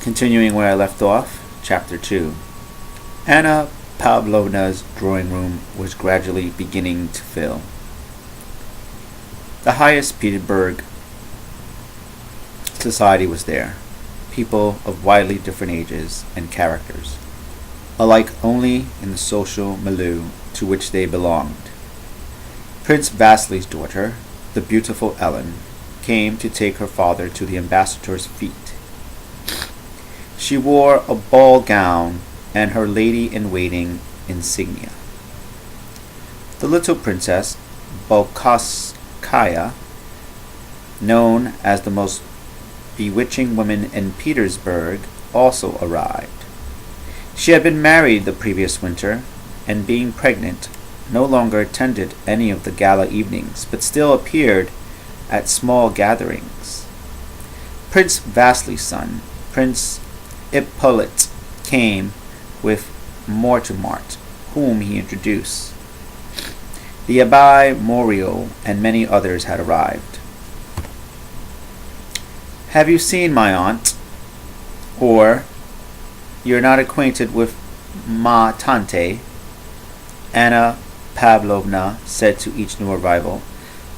Continuing where I left off, Chapter 2. Anna Pavlovna's drawing room was gradually beginning to fill. The highest Petersburg society was there, people of widely different ages and characters, alike only in the social milieu to which they belonged. Prince Vasili's daughter, the beautiful Ellen, came to take her father to the ambassador's feet. She wore a ball gown and her lady-in-waiting insignia. The little princess, Bolkhoskaya, known as the most bewitching woman in Petersburg, also arrived. She had been married the previous winter, and being pregnant, no longer attended any of the gala evenings, but still appeared at small gatherings. Prince Vasili's son, Prince Ippolit, came with Mortemart, whom he introduced. The Abbe Morio and many others had arrived. "Have you seen my aunt? Or you're not acquainted with ma tante?" Anna Pavlovna said to each new arrival,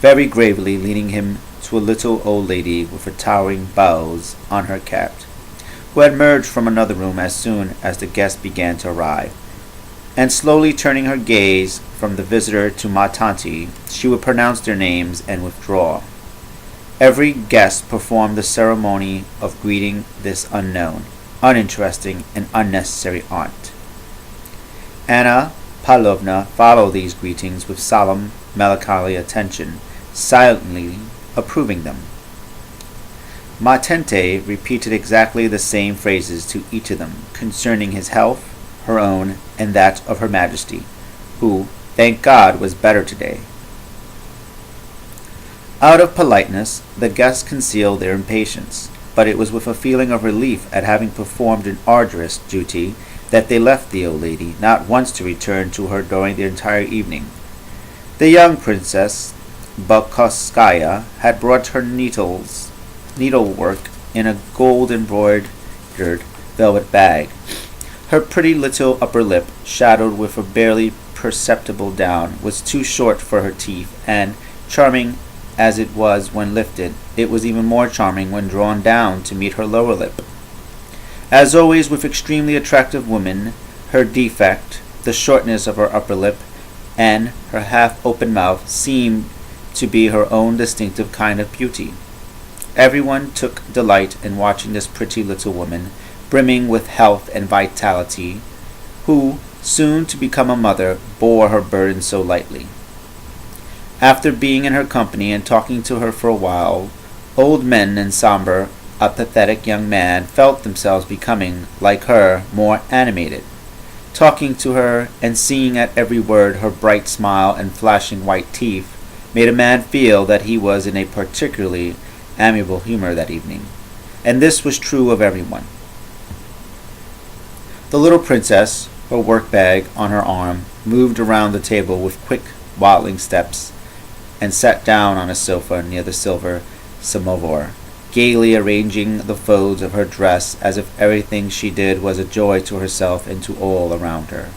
very gravely leading him to a little old lady with a towering bows on her cap, who had emerged from another room as soon as the guests began to arrive, and slowly turning her gaze from the visitor to ma tante, she would pronounce their names and withdraw. Every guest performed the ceremony of greeting this unknown, uninteresting, and unnecessary aunt. Anna Pavlovna followed these greetings with solemn, melancholy attention, silently approving them. Ma tante repeated exactly the same phrases to each of them concerning his health, her own, and that of Her Majesty, who, thank God, was better today. Out of politeness, the guests concealed their impatience, but it was with a feeling of relief at having performed an arduous duty that they left the old lady, not once to return to her during the entire evening. The young princess, Bolkhoskaya, had brought her needlework in a gold-embroidered velvet bag. Her pretty little upper lip, shadowed with a barely perceptible down, was too short for her teeth, and, charming as it was when lifted, it was even more charming when drawn down to meet her lower lip. As always with extremely attractive women, her defect, the shortness of her upper lip, and her half-open mouth, seemed to be her own distinctive kind of beauty. Everyone took delight in watching this pretty little woman, brimming with health and vitality, who, soon to become a mother, bore her burden so lightly. After being in her company and talking to her for a while, old men and somber, a pathetic young man felt themselves becoming, like her, more animated. Talking to her and seeing at every word her bright smile and flashing white teeth made a man feel that he was in a particularly amiable humor that evening, and this was true of everyone. The little princess, her work-bag on her arm, moved around the table with quick, waddling steps, and sat down on a sofa near the silver samovar, gaily arranging the folds of her dress as if everything she did was a joy to herself and to all around her.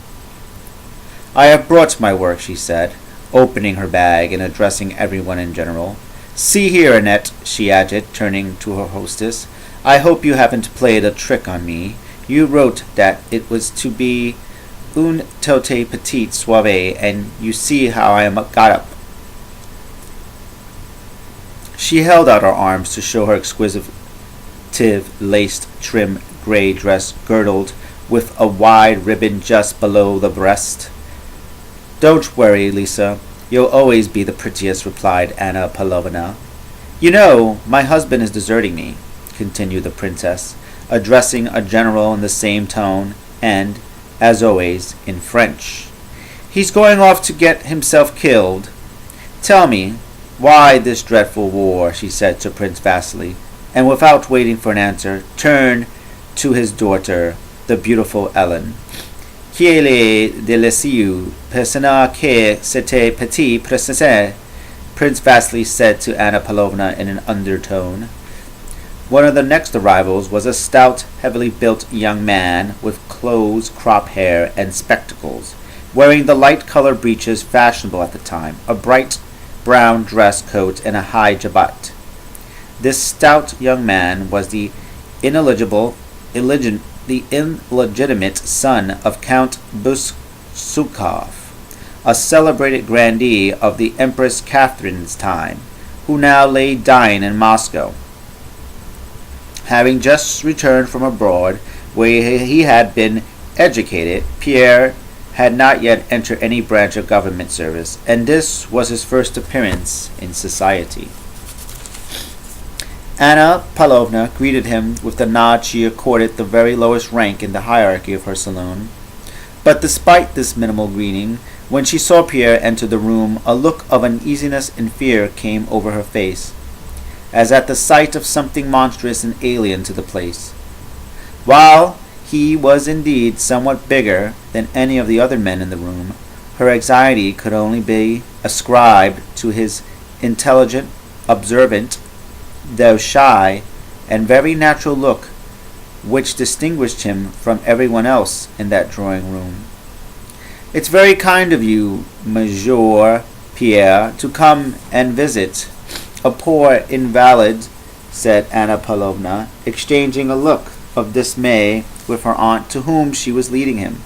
"I have brought my work," she said, opening her bag and addressing everyone in general. "See here, Annette," she added, turning to her hostess. "I hope you haven't played a trick on me. You wrote that it was to be un tout petit soirée, and you see how I am got up." She held out her arms to show her exquisite laced trim grey dress girdled with a wide ribbon just below the breast. "Don't worry, Lisa. You'll always be the prettiest," replied Anna Pavlovna. "You know, my husband is deserting me," continued the princess, addressing a general in the same tone, and, as always, in French. "He's going off to get himself killed. Tell me, why this dreadful war?" she said to Prince Vasili, and without waiting for an answer, turned to his daughter, the beautiful Ellen. "Qu'il est délicieux, persona que c'était petit princesse," Prince Vasili said to Anna Pavlovna in an undertone. One of the next arrivals was a stout, heavily built young man with close cropped hair and spectacles, wearing the light-colored breeches fashionable at the time, a bright brown dress coat, and a high jabot. This stout young man was the illegitimate son of Count Busukov, a celebrated grandee of the Empress Catherine's time, who now lay dying in Moscow. Having just returned from abroad, where he had been educated, Pierre had not yet entered any branch of government service, and this was his first appearance in society. Anna Pavlovna greeted him with the nod she accorded the very lowest rank in the hierarchy of her saloon. But despite this minimal greeting, when she saw Pierre enter the room, a look of uneasiness and fear came over her face, as at the sight of something monstrous and alien to the place. While he was indeed somewhat bigger than any of the other men in the room, her anxiety could only be ascribed to his intelligent, observant, though shy, and very natural look, which distinguished him from everyone else in that drawing-room. "It's very kind of you, Monsieur Pierre, to come and visit a poor invalid," said Anna Pavlovna, exchanging a look of dismay with her aunt, to whom she was leading him.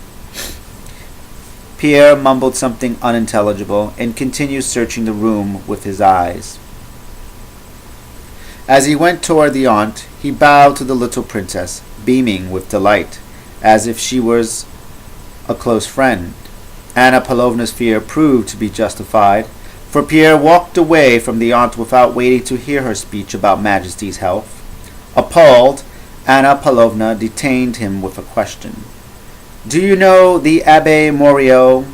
Pierre mumbled something unintelligible and continued searching the room with his eyes. As he went toward the aunt, he bowed to the little princess, beaming with delight, as if she was a close friend. Anna Pavlovna's fear proved to be justified, for Pierre walked away from the aunt without waiting to hear her speech about Majesty's health. Appalled, Anna Pavlovna detained him with a question. "Do you know the Abbé Morio?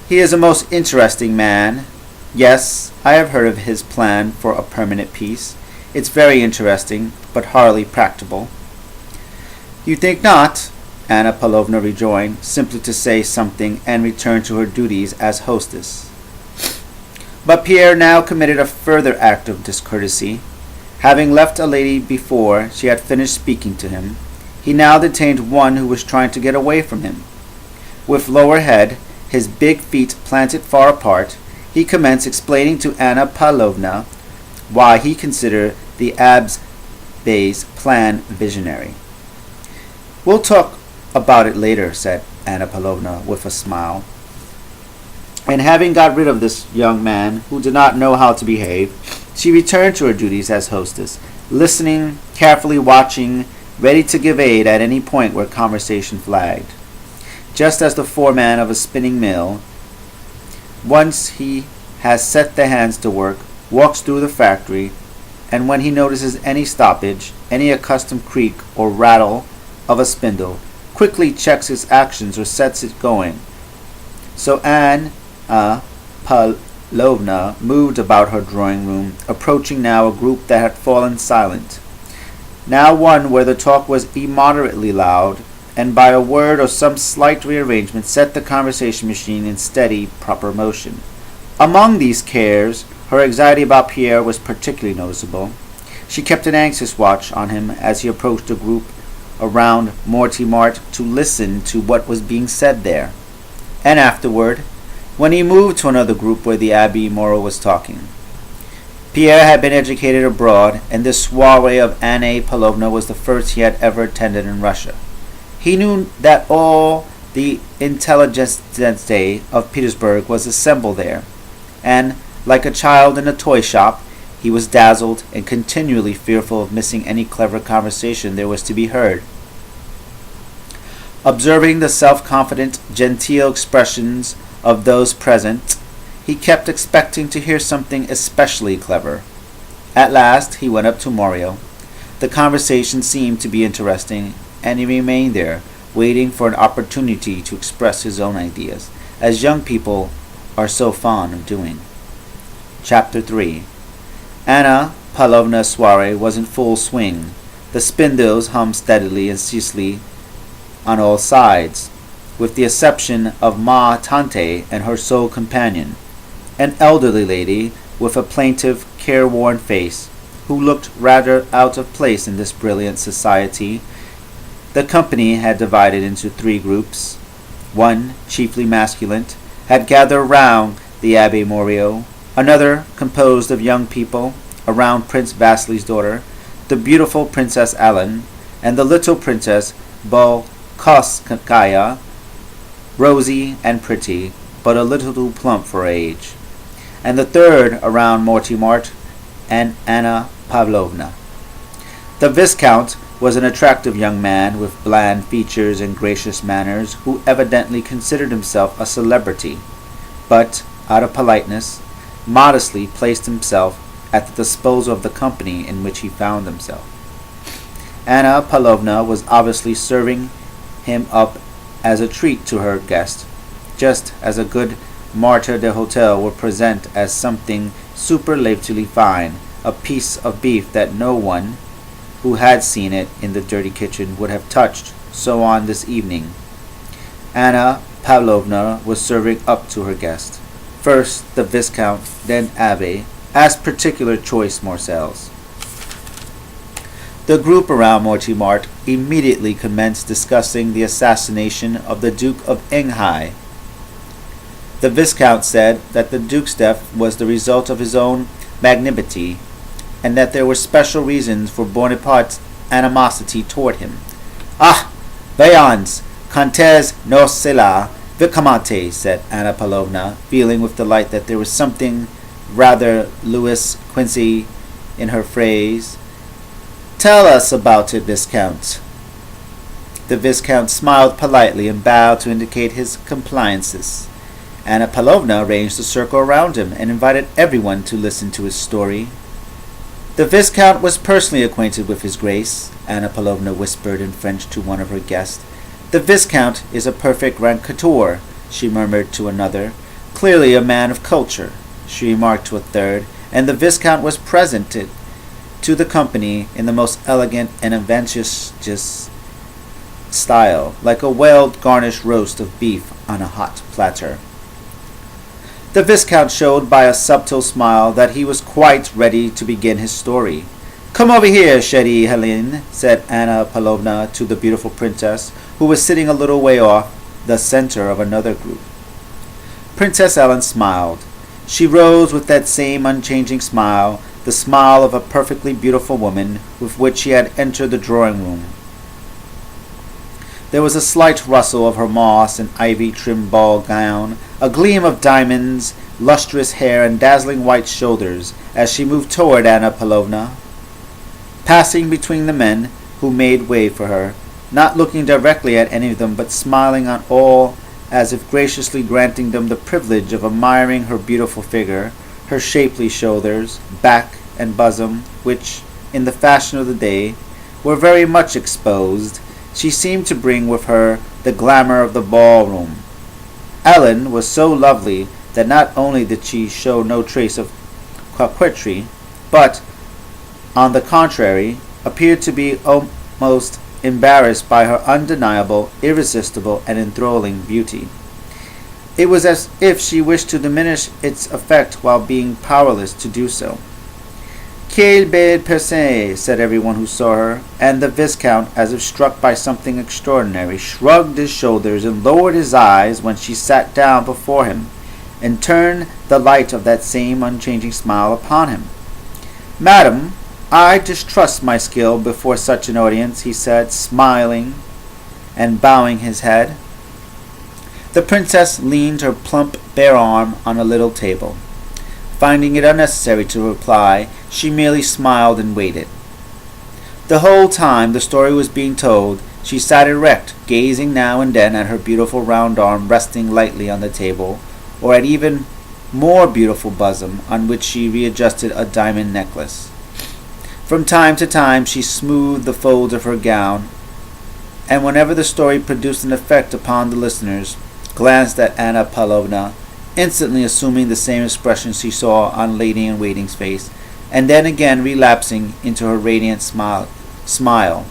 He is a most interesting man." "Yes, I have heard of his plan for a permanent peace. It's very interesting, but hardly practicable." "You think not?" Anna Pavlovna rejoined, simply to say something and return to her duties as hostess. But Pierre now committed a further act of discourtesy. Having left a lady before she had finished speaking to him, he now detained one who was trying to get away from him. With lower head, his big feet planted far apart, he commenced explaining to Anna Pavlovna why he considered the Abbé's plan visionary. "We'll talk about it later," said Anna Pavlovna with a smile. And having got rid of this young man who did not know how to behave, she returned to her duties as hostess, listening, carefully watching, ready to give aid at any point where conversation flagged. Just as the foreman of a spinning mill, once he has set the hands to work, walks through the factory, and when he notices any stoppage, any accustomed creak or rattle of a spindle, quickly checks its actions or sets it going. So Anna Pavlovna moved about her drawing-room, approaching now a group that had fallen silent, now one where the talk was immoderately loud, and by a word or some slight rearrangement set the conversation machine in steady, proper motion. Among these cares, her anxiety about Pierre was particularly noticeable. She kept an anxious watch on him as he approached the group around Mortemart to listen to what was being said there, and afterward, when he moved to another group where the Abbé Moreau was talking. Pierre had been educated abroad, and this soiree of Anna Pavlovna was the first he had ever attended in Russia. He knew that all the intelligentsia of Petersburg was assembled there, and, like a child in a toy shop, he was dazzled and continually fearful of missing any clever conversation there was to be heard. Observing the self-confident, genteel expressions of those present, he kept expecting to hear something especially clever. At last he went up to Morio. The conversation seemed to be interesting, and he remained there, waiting for an opportunity to express his own ideas, as young people are so fond of doing. Chapter 3. Anna Pavlovna's soiree was in full swing. The spindles hummed steadily and ceaselessly on all sides, with the exception of Ma Tante and her sole companion, an elderly lady with a plaintive, careworn face, who looked rather out of place in this brilliant society. The company had divided into 3 groups. One, chiefly masculine, had gathered round the Abbé Morio. Another, composed of young people, around Prince Vasili's daughter, the beautiful Princess Ellen, and the little Princess Bolkóvskaya, rosy and pretty, but a little too plump for age. And the third around Mortimart and Anna Pavlovna. The Viscount was an attractive young man with bland features and gracious manners, who evidently considered himself a celebrity, but, out of politeness, modestly placed himself at the disposal of the company in which he found himself. Anna Pavlovna was obviously serving him up as a treat to her guest, just as a good maître d'hôtel would present as something superlatively fine a piece of beef that no one who had seen it in the dirty kitchen would have touched. So on this evening, Anna Pavlovna was serving up to her guest, first the Viscount, then Abbé, as particular choice morsels. The group around Mortimart immediately commenced discussing the assassination of the Duke of Enghien. The Viscount said that the Duke's death was the result of his own magnanimity, and that there were special reasons for Bonaparte's animosity toward him. "Ah, voyons, Comtesse no cela, Vicomte," said Anna Pavlovna, feeling with delight that there was something rather Louis Quincy in her phrase. "Tell us about it, Viscount." The Viscount smiled politely and bowed to indicate his compliances. Anna Pavlovna arranged a circle around him and invited everyone to listen to his story. "The Viscount was personally acquainted with His Grace," Anna Pavlovna whispered in French to one of her guests. "The Viscount is a perfect raconteur," she murmured to another. "Clearly a man of culture," she remarked to a third, and the Viscount was presented to the company in the most elegant and advantageous style, like a well-garnished roast of beef on a hot platter. The Viscount showed by a subtle smile that he was quite ready to begin his story. "Come over here, chère Helene," said Anna Pavlovna to the beautiful princess, who was sitting a little way off, the center of another group. Princess Ellen smiled. She rose with that same unchanging smile, the smile of a perfectly beautiful woman, with which she had entered the drawing-room. There was a slight rustle of her moss and ivy-trimmed ball gown, a gleam of diamonds, lustrous hair, and dazzling white shoulders, as she moved toward Anna Pavlovna, passing between the men who made way for her, not looking directly at any of them, but smiling on all, as if graciously granting them the privilege of admiring her beautiful figure, her shapely shoulders, back, and bosom, which, in the fashion of the day, were very much exposed. She seemed to bring with her the glamour of the ballroom. Ellen was so lovely that not only did she show no trace of coquetry, but, on the contrary, appeared to be almost embarrassed by her undeniable, irresistible, and enthralling beauty. It was as if she wished to diminish its effect while being powerless to do so. "Quelle belle personne," said everyone who saw her, and the Viscount, as if struck by something extraordinary, shrugged his shoulders and lowered his eyes when she sat down before him, and turned the light of that same unchanging smile upon him. "Madam, I distrust my skill before such an audience," he said, smiling and bowing his head. The princess leaned her plump bare arm on a little table. Finding it unnecessary to reply, she merely smiled and waited. The whole time the story was being told, she sat erect, gazing now and then at her beautiful round arm resting lightly on the table, or at even more beautiful bosom on which she readjusted a diamond necklace. From time to time she smoothed the folds of her gown, and whenever the story produced an effect upon the listeners, glanced at Anna Pavlovna, instantly assuming the same expression she saw on Lady-in-Waiting's face, and then again relapsing into her radiant smile.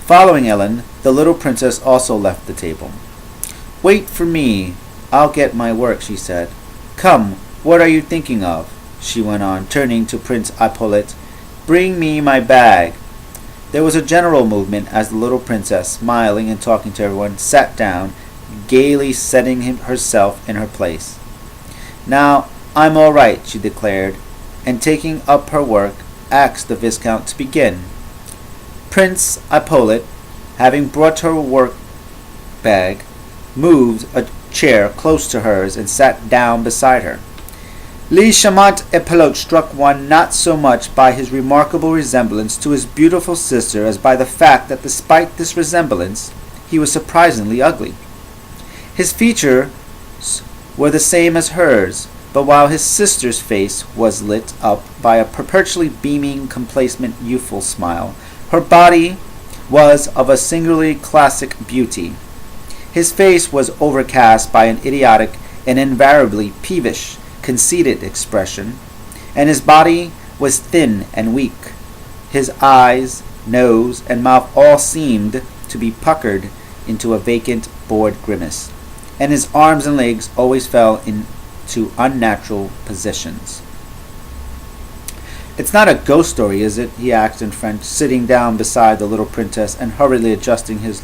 Following Ellen, the little princess also left the table. "Wait for me. I'll get my work," she said. "Come, what are you thinking of?" she went on, turning to Prince Ippolit, bring me my bag. There was a general movement as the little princess, smiling and talking to everyone, sat down, gaily setting herself in her place. Now, I'm all right, she declared, and taking up her work, asked the Viscount to begin. Prince Ippolit, having brought her work bag, moved a chair close to hers and sat down beside her. Le charmant Ippolit struck one not so much by his remarkable resemblance to his beautiful sister as by the fact that despite this resemblance, he was surprisingly ugly. His features were the same as hers, but while his sister's face was lit up by a perpetually beaming, complacent, youthful smile, her body was of a singularly classic beauty. His face was overcast by an idiotic and invariably peevish, conceited expression, and his body was thin and weak. His eyes, nose, and mouth all seemed to be puckered into a vacant, bored grimace, and his arms and legs always fell into unnatural positions. It's not a ghost story, is it? He asked in French, sitting down beside the little princess and hurriedly adjusting his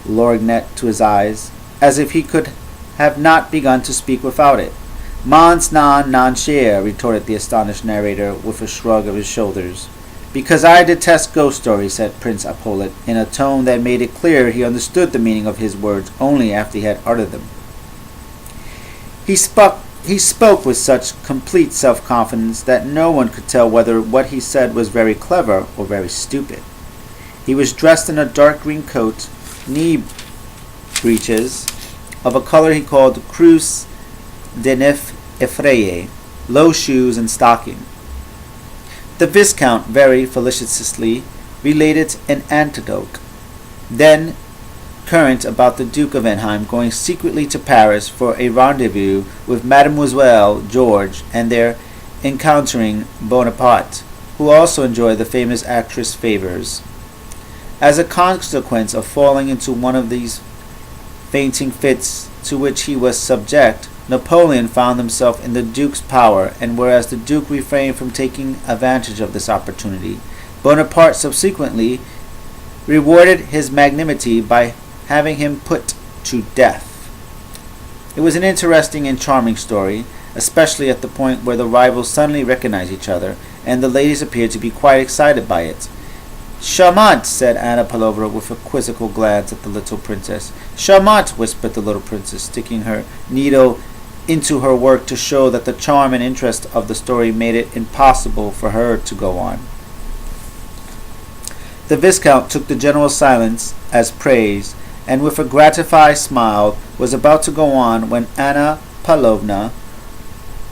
lorgnette to his eyes, as if he could have not begun to speak without it. Mons non cher, retorted the astonished narrator with a shrug of his shoulders. Because I detest ghost stories, said Prince Ippolit, in a tone that made it clear he understood the meaning of his words only after he had uttered them. He spoke with such complete self-confidence that no one could tell whether what he said was very clever or very stupid. He was dressed in a dark green coat, knee breeches, of a color he called crus de neuf effrayé, low shoes and stocking. The Viscount very felicitously related an anecdote then current about the Duke of Enghien going secretly to Paris for a rendezvous with Mademoiselle George and their encountering Bonaparte, who also enjoyed the famous actress' favors. As a consequence of falling into one of these fainting fits to which he was subject, Napoleon found himself in the Duke's power, and whereas the Duke refrained from taking advantage of this opportunity, Bonaparte subsequently rewarded his magnanimity by having him put to death. It was an interesting and charming story, especially at the point where the rivals suddenly recognized each other, and the ladies appeared to be quite excited by it. Charmant, said Anna Pavlovna with a quizzical glance at the little princess. Charmant, whispered the little princess, sticking her needle into her work to show that the charm and interest of the story made it impossible for her to go on. The Viscount took the general silence as praise, and with a gratified smile was about to go on when Anna Pavlovna,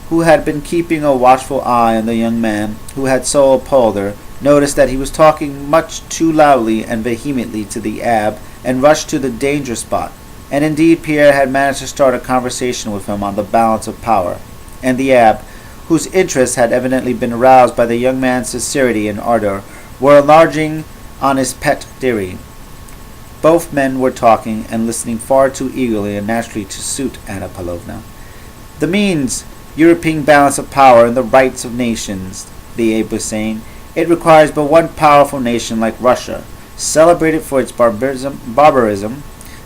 who had been keeping a watchful eye on the young man who had so appalled her, noticed that he was talking much too loudly and vehemently to the abbe, and rushed to the danger spot. And indeed Pierre had managed to start a conversation with him on the balance of power, and the abbe, whose interest had evidently been aroused by the young man's sincerity and ardor, were enlarging on his pet theory. Both men were talking and listening far too eagerly and naturally to suit Anna Pavlovna. The means, European balance of power and the rights of nations, the Abe was saying. It requires but one powerful nation like Russia, celebrated for its barbarism,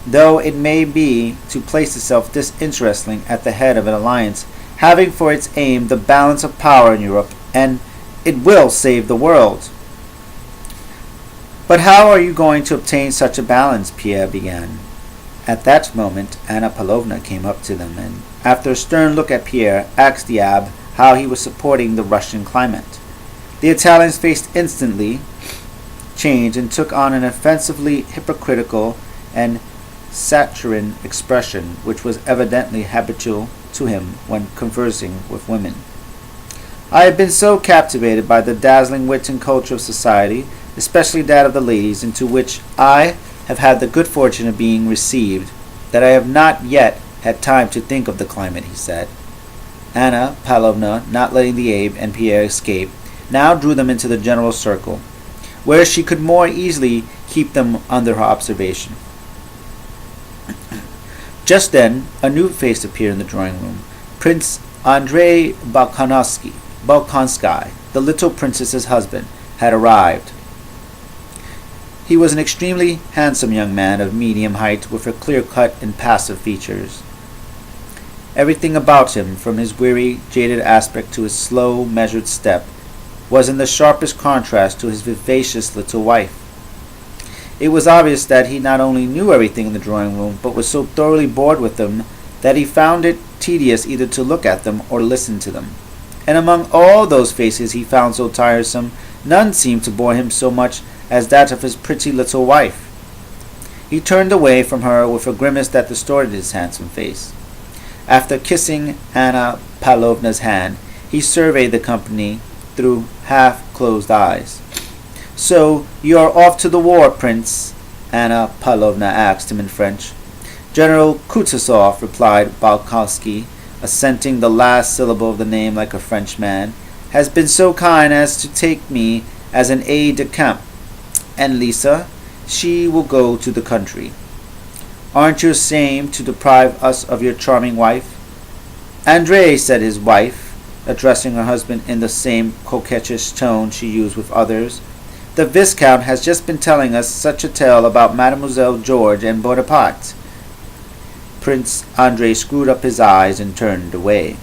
though it may be to place itself disinterestedly at the head of an alliance, having for its aim the balance of power in Europe, and it will save the world. But how are you going to obtain such a balance? Pierre began. At that moment Anna Pavlovna came up to them, and, after a stern look at Pierre, asked the abbe how he was supporting the Russian climate. The Italian's face instantly changed and took on an offensively hypocritical and saturnine expression, which was evidently habitual to him when conversing with women. I have been so captivated by the dazzling wit and culture of society, especially that of the ladies, into which I have had the good fortune of being received, that I have not yet had time to think of the climate, he said. Anna Pavlovna, not letting the Abe and Pierre escape, now drew them into the general circle, where she could more easily keep them under her observation. Just then a new face appeared in the drawing-room. Prince Andrei Bolkonsky, Bolkonsky, the little princess's husband, had arrived. He was an extremely handsome young man of medium height with a clear-cut, impassive features. Everything about him, from his weary, jaded aspect to his slow, measured step, was in the sharpest contrast to his vivacious little wife. It was obvious that he not only knew everything in the drawing-room, but was so thoroughly bored with them that he found it tedious either to look at them or listen to them. And among all those faces he found so tiresome, none seemed to bore him so much as that of his pretty little wife. He turned away from her with a grimace that distorted his handsome face. After kissing Anna Pavlovna's hand, he surveyed the company through half-closed eyes. "So, you are off to the war, Prince?" Anna Pavlovna asked him in French. "General Kutuzov," replied Bolkonsky, assenting the last syllable of the name like a Frenchman, "has been so kind as to take me as an aide-de-camp. And Lisa, she will go to the country. Aren't you ashamed to deprive us of your charming wife?" "Andrei," said his wife, addressing her husband in the same coquettish tone she used with others, "the Viscount has just been telling us such a tale about Mademoiselle George and Bonaparte." Prince Andrei screwed up his eyes and turned away.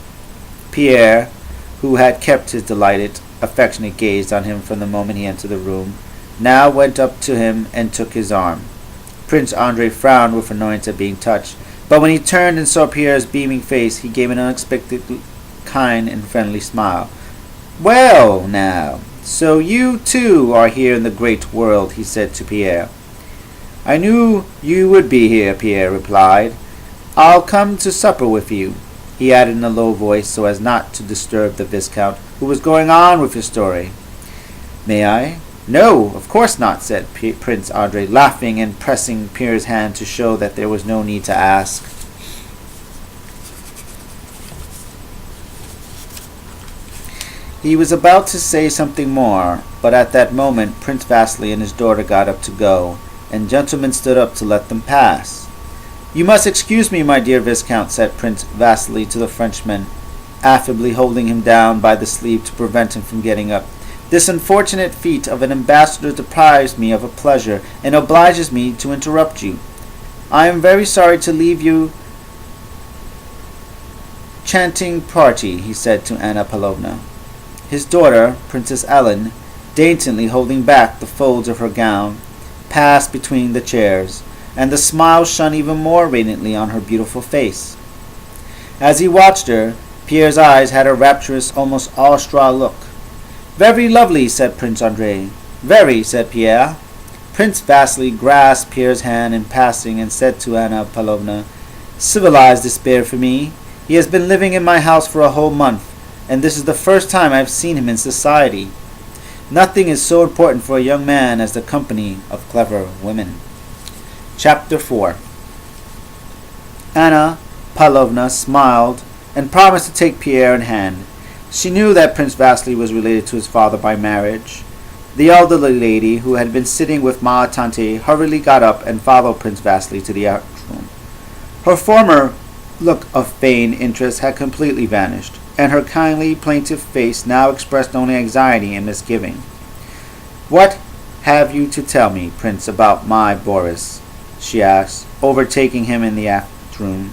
Pierre, who had kept his delighted, affectionate gaze on him from the moment he entered the room, now went up to him and took his arm. Prince Andrei frowned with annoyance at being touched, but when he turned and saw Pierre's beaming face, he gave an unexpectedly kind and friendly smile. "Well, now, so you, too, are here in the great world," he said to Pierre. "I knew you would be here," Pierre replied. "I'll come to supper with you," he added in a low voice so as not to disturb the Viscount, who was going on with his story. "May I?" "No, of course not," said Prince Andrei, laughing and pressing Pierre's hand to show that there was no need to ask. He was about to say something more, but at that moment Prince Vasily and his daughter got up to go, and gentlemen stood up to let them pass. "You must excuse me, my dear Viscount," said Prince Vasily to the Frenchman, affably holding him down by the sleeve to prevent him from getting up. "This unfortunate feat of an ambassador deprives me of a pleasure, and obliges me to interrupt you. I am very sorry to leave you chanting party," he said to Anna Pavlovna. His daughter, Princess Ellen, daintily holding back the folds of her gown, passed between the chairs, and the smile shone even more radiantly on her beautiful face. As he watched her, Pierre's eyes had a rapturous, almost awestruck look. "Very lovely," said Prince Andrei. "Very," said Pierre. Prince Vasily grasped Pierre's hand in passing and said to Anna Pavlovna, "Civilized despair for me. He has been living in my house for a whole month, and this is the first time I have seen him in society. Nothing is so important for a young man as the company of clever women." Chapter 4. Anna Pavlovna smiled and promised to take Pierre in hand. She knew that Prince Vasily was related to his father by marriage. The elderly lady, who had been sitting with Ma Tante, hurriedly got up and followed Prince Vasily to the outroom. Her former look of feigned interest had completely vanished, and her kindly, plaintive face now expressed only anxiety and misgiving. "What have you to tell me, Prince, about my Boris?" she asked, overtaking him in the afterroom.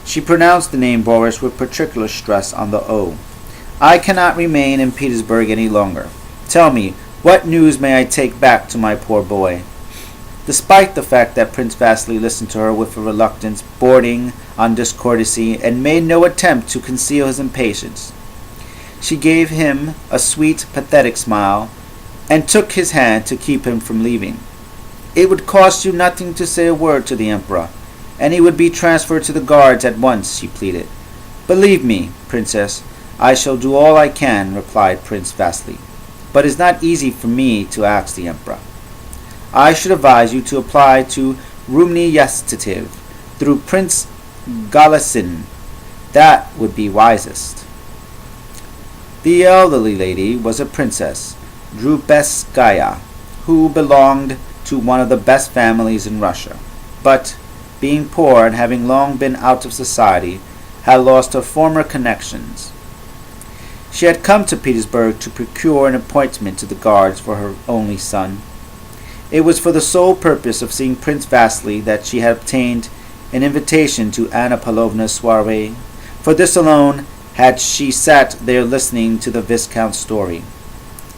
She pronounced the name Boris with particular stress on the O. "I cannot remain in Petersburg any longer. Tell me, what news may I take back to my poor boy?" Despite the fact that Prince Vasily listened to her with a reluctance bordering on discourtesy and made no attempt to conceal his impatience, she gave him a sweet, pathetic smile and took his hand to keep him from leaving. "It would cost you nothing to say a word to the Emperor, and he would be transferred to the Guards at once," she pleaded. "Believe me, Princess, I shall do all I can," replied Prince Vasily, "but it is not easy for me to ask the Emperor. I should advise you to apply to Rumny Yastativ through Prince Golitsin. That would be wisest." The elderly lady was a princess, Drubetskaya, who belonged to one of the best families in Russia, but, being poor and having long been out of society, had lost her former connections. She had come to Petersburg to procure an appointment to the Guards for her only son. It was for the sole purpose of seeing Prince Vasily that she had obtained an invitation to Anna Pavlovna's soiree. For this alone had she sat there listening to the Viscount's story.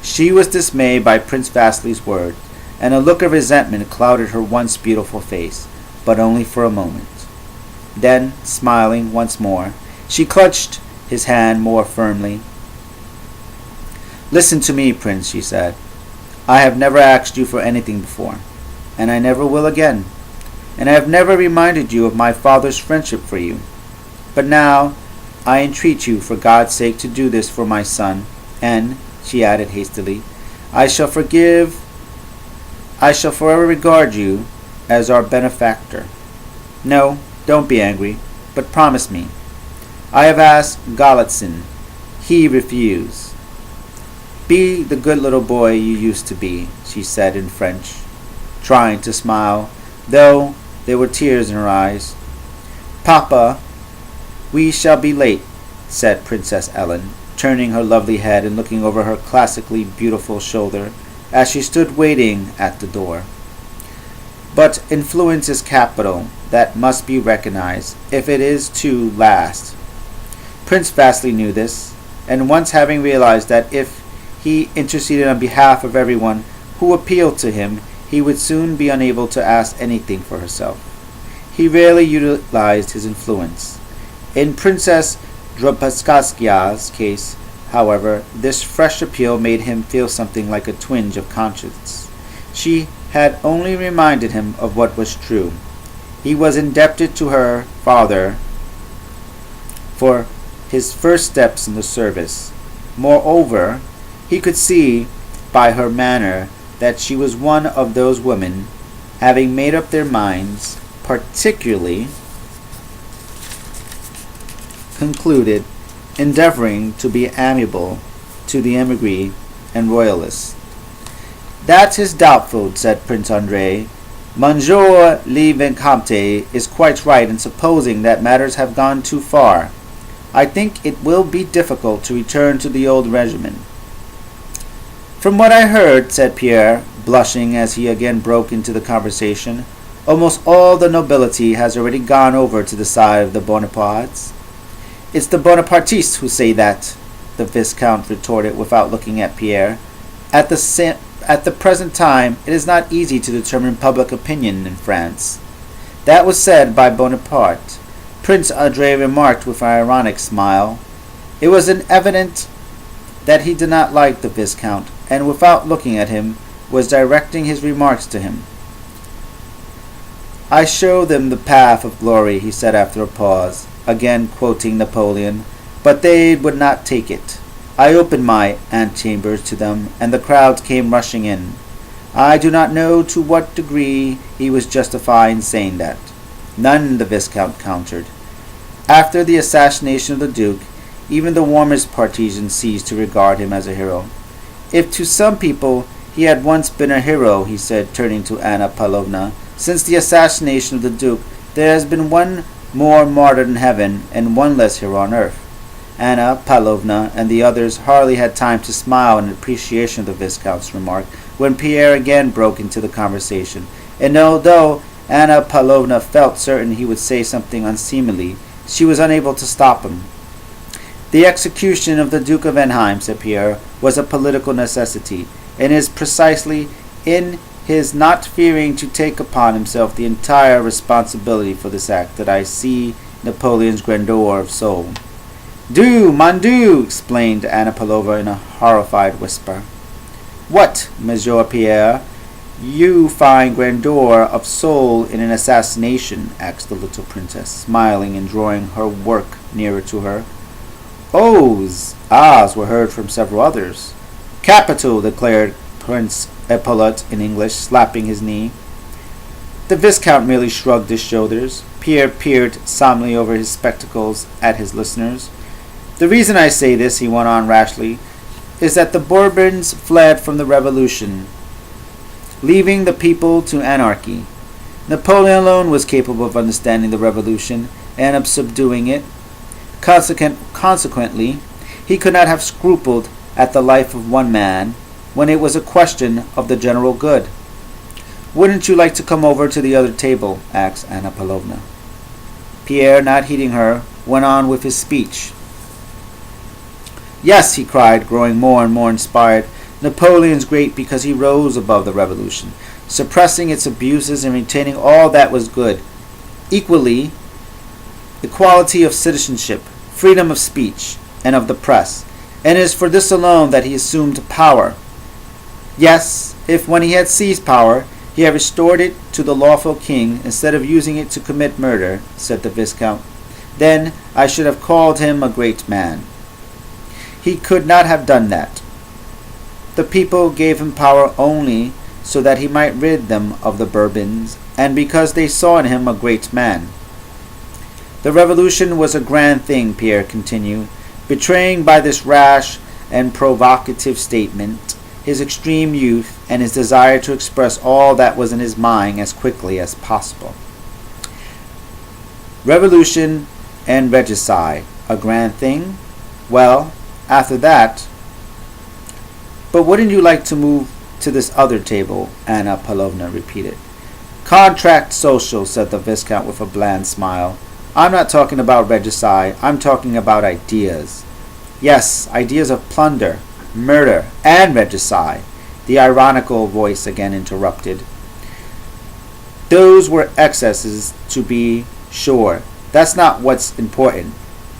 She was dismayed by Prince Vasily's words, and a look of resentment clouded her once beautiful face, but only for a moment. Then, smiling once more, she clutched his hand more firmly. "Listen to me, Prince," she said. "I have never asked you for anything before, and I never will again, and I have never reminded you of my father's friendship for you. But now I entreat you for God's sake to do this for my son, and," she added hastily, I shall forever regard you as our benefactor. No, don't be angry, but promise me. I have asked Galitzin. He refused." "Be the good little boy you used to be," she said in French, trying to smile, though there were tears in her eyes. "Papa, we shall be late," said Princess Ellen, turning her lovely head and looking over her classically beautiful shoulder as she stood waiting at the door. But influence is capital that must be recognized if it is to last. Prince Vasily knew this, and once having realized that if he interceded on behalf of everyone who appealed to him, he would soon be unable to ask anything for herself, he rarely utilized his influence. In Princess Drobetskaya case, however, this fresh appeal made him feel something like a twinge of conscience. She had only reminded him of what was true. He was indebted to her father for his first steps in the service. Moreover, he could see by her manner that she was one of those women, having made up their minds, particularly concluded, endeavoring to be amiable to the emigre and royalists. "That is doubtful," said Prince Andrei. "Monsieur le Vicomte is quite right in supposing that matters have gone too far. I think it will be difficult to return to the old regimen." "From what I heard," said Pierre, blushing as he again broke into the conversation, "almost all the nobility has already gone over to the side of the Bonapartes." "It's the Bonapartists who say that," the Viscount retorted without looking at Pierre. At the present time, it is not easy to determine public opinion in France." "That was said by Bonaparte," Prince Andrei remarked with an ironic smile. It was evident that he did not like the Viscount, and without looking at him, was directing his remarks to him. "I show them the path of glory," he said after a pause, again quoting Napoleon, "but they would not take it. I opened my antechambers to them, and the crowds came rushing in. I do not know to what degree he was justified in saying that." "None," the Viscount countered. "After the assassination of the Duke, even the warmest partisans ceased to regard him as a hero. If to some people he had once been a hero," he said, turning to Anna Pavlovna, "since the assassination of the Duke, there has been one more martyred in heaven and one less hero on earth." Anna Pavlovna and the others hardly had time to smile in appreciation of the Viscount's remark when Pierre again broke into the conversation, and although Anna Pavlovna felt certain he would say something unseemly, she was unable to stop him. "The execution of the Duke of Enghien," said Pierre, "was a political necessity, and is precisely in his not fearing to take upon himself the entire responsibility for this act that I see Napoleon's grandeur of soul." "Dieu, mon Dieu!" exclaimed Anna Pavlovna in a horrified whisper. "What, Monsieur Pierre, you find grandeur of soul in an assassination?" asked the little princess, smiling and drawing her work nearer to her. Ohs, ahs were heard from several others. "Capital!" declared Prince Epaulet in English, slapping his knee. The Viscount merely shrugged his shoulders. Pierre peered solemnly over his spectacles at his listeners. "The reason I say this," he went on rashly, "is that the Bourbons fled from the Revolution, leaving the people to anarchy. Napoleon alone was capable of understanding the Revolution and of subduing it. Consequently, He could not have scrupled at the life of one man when it was a question of the general good. "Wouldn't you like to come over to the other table?" asked Anna Pavlovna. Pierre, not heeding her, went on with his speech. "Yes," he cried, growing more and more inspired, "Napoleon's great because he rose above the revolution, suppressing its abuses and retaining all that was good. Equally, equality of citizenship, freedom of speech, and of the press, and it is for this alone that he assumed power. Yes, if when he had seized power, he had restored it to the lawful king instead of using it to commit murder," said the Viscount, "then I should have called him a great man. He could not have done that. The people gave him power only so that he might rid them of the Bourbons, and because they saw in him a great man. The revolution was a grand thing," Pierre continued, betraying by this rash and provocative statement his extreme youth and his desire to express all that was in his mind as quickly as possible. "Revolution and regicide, a grand thing? Well, after that—" "But wouldn't you like to move to this other table?" Anna Pavlovna repeated. "Contract social," said the Viscount with a bland smile. "I'm not talking about regicide. I'm talking about ideas." "Yes, ideas of plunder, murder, and regicide," the ironical voice again interrupted. "Those were excesses, to be sure. That's not what's important.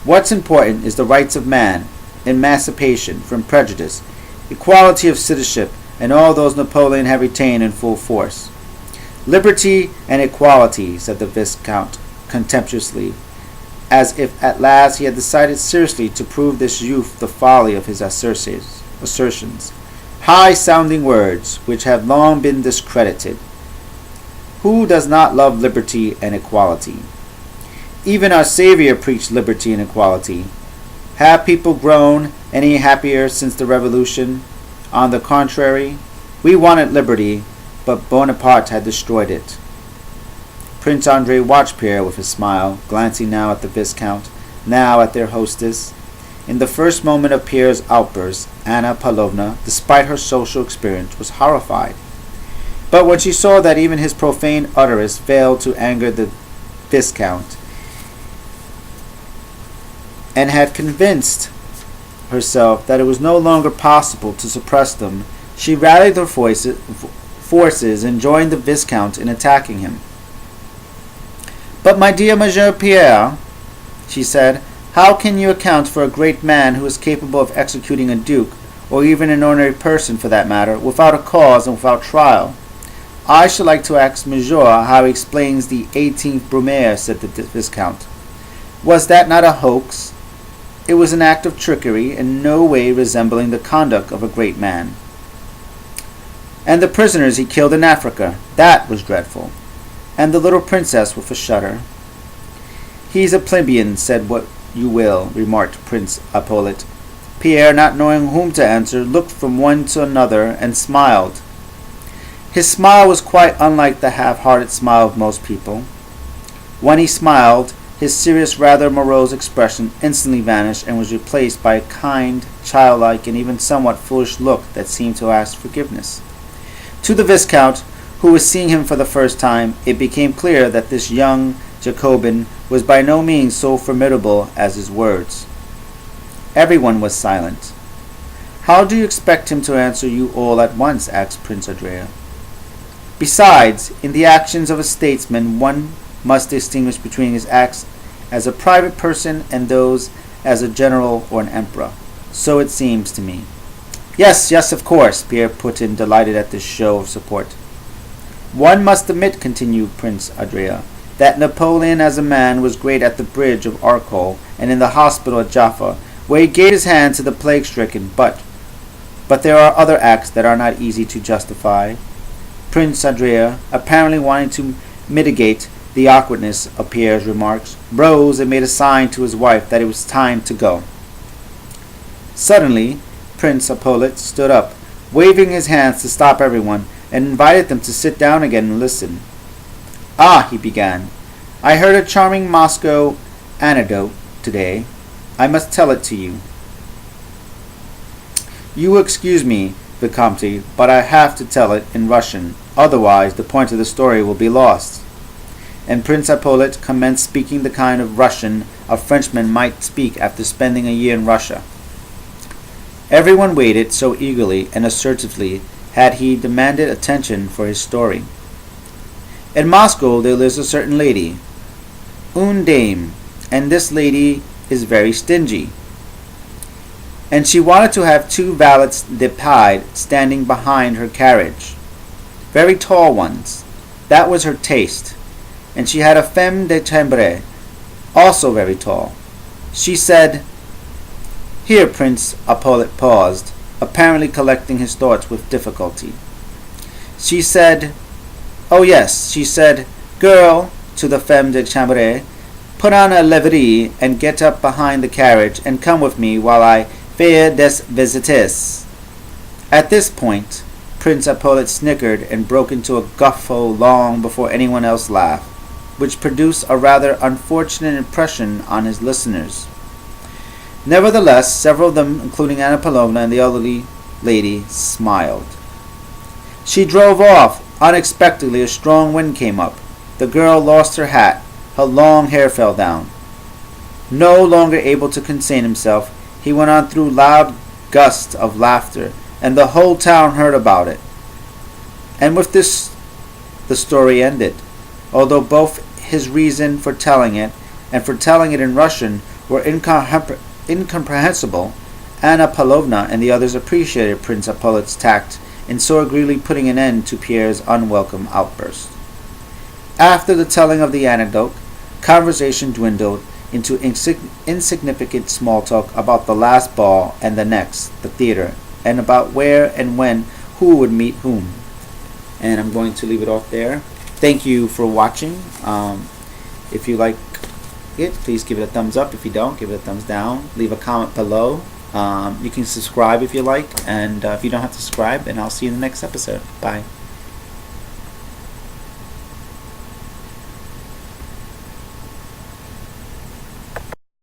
What's important is the rights of man, emancipation from prejudice, equality of citizenship, and all those Napoleon had retained in full force." "Liberty and equality," said the Viscount contemptuously, as if at last he had decided seriously to prove this youth the folly of his assertions. "High-sounding words, which have long been discredited. Who does not love liberty and equality? Even our Savior preached liberty and equality. Have people grown any happier since the Revolution? On the contrary, we wanted liberty, but Bonaparte had destroyed it." Prince Andrei watched Pierre with a smile, glancing now at the Viscount, now at their hostess. In the first moment of Pierre's outburst, Anna Pavlovna, despite her social experience, was horrified. But when she saw that even his profane utterance failed to anger the Viscount, and had convinced herself that it was no longer possible to suppress them, she rallied her forces and joined the Viscount in attacking him. "But my dear Monsieur Pierre," she said, "how can you account for a great man who is capable of executing a duke, or even an ordinary person for that matter, without a cause and without trial? I should like to ask Monsieur how he explains the 18th Brumaire," said the Viscount. "Was that not a hoax? It was an act of trickery, in no way resembling the conduct of a great man. And the prisoners he killed in Africa, that was dreadful. And the little princess," with a shudder. "He's a plebeian, said what you will," remarked Prince Hippolyte. Pierre, not knowing whom to answer, looked from one to another and smiled. His smile was quite unlike the half-hearted smile of most people. When he smiled, his serious, rather morose expression instantly vanished and was replaced by a kind, childlike, and even somewhat foolish look that seemed to ask forgiveness. To the Viscount, who was seeing him for the first time, it became clear that this young Jacobin was by no means so formidable as his words. Everyone was silent. "How do you expect him to answer you all at once?" asked Prince Andrea. "Besides, in the actions of a statesman one must distinguish between his acts as a private person and those as a general or an emperor. So it seems to me." Yes, of course," Pierre put in, delighted at this show of support. "One must admit," continued Prince Andrea, "that Napoleon as a man was great at the bridge of Arcole and in the hospital at Jaffa, where he gave his hand to the plague-stricken, but there are other acts that are not easy to justify." Prince Andrea, apparently wanting to mitigate the awkwardness of Pierre's remarks, rose and made a sign to his wife that it was time to go. Suddenly, Prince Hippolyte stood up, waving his hands to stop everyone, and invited them to sit down again and listen. "Ah," he began, "I heard a charming Moscow anecdote today. I must tell it to you." You will excuse me, Vicomte, but I have to tell it in Russian, otherwise the point of the story will be lost. And Prince Hippolyte commenced speaking the kind of Russian a Frenchman might speak after spending a year in Russia. Everyone waited so eagerly and assertively had he demanded attention for his story. In Moscow there lives a certain lady, une dame, and this lady is very stingy. And she wanted to have 2 valets de pied standing behind her carriage, very tall ones. That was her taste. And she had a femme de chambre, also very tall. She said, Here Prince Hippolyte paused, apparently collecting his thoughts with difficulty. She said, Oh yes, she said, Girl, to the femme de chambre, put on a livery and get up behind the carriage and come with me while I fais des visites. At this point, Prince Hippolyte snickered and broke into a guffaw long before anyone else laughed, which produced a rather unfortunate impression on his listeners. Nevertheless, several of them, including Anna Pelona and the elderly lady, smiled. She drove off. Unexpectedly, a strong wind came up. The girl lost her hat. Her long hair fell down. No longer able to contain himself, he went on through loud gusts of laughter, and the whole town heard about it. And with this, the story ended, although both his reason for telling it and for telling it in Russian were incomprehensible. Anna Pavlovna and the others appreciated Prince Hippolyte's tact in so agreeably putting an end to Pierre's unwelcome outburst. After the telling of the anecdote, conversation dwindled into insignificant small talk about the last ball and the next, the theater, and about where and when who would meet whom. And I'm going to leave it off there. Thank you for watching. If you like it, please give it a thumbs up. If you don't, give it a thumbs down. Leave a comment below. You can subscribe if you like, and if you don't have to subscribe, and I'll see you in the next episode. Bye.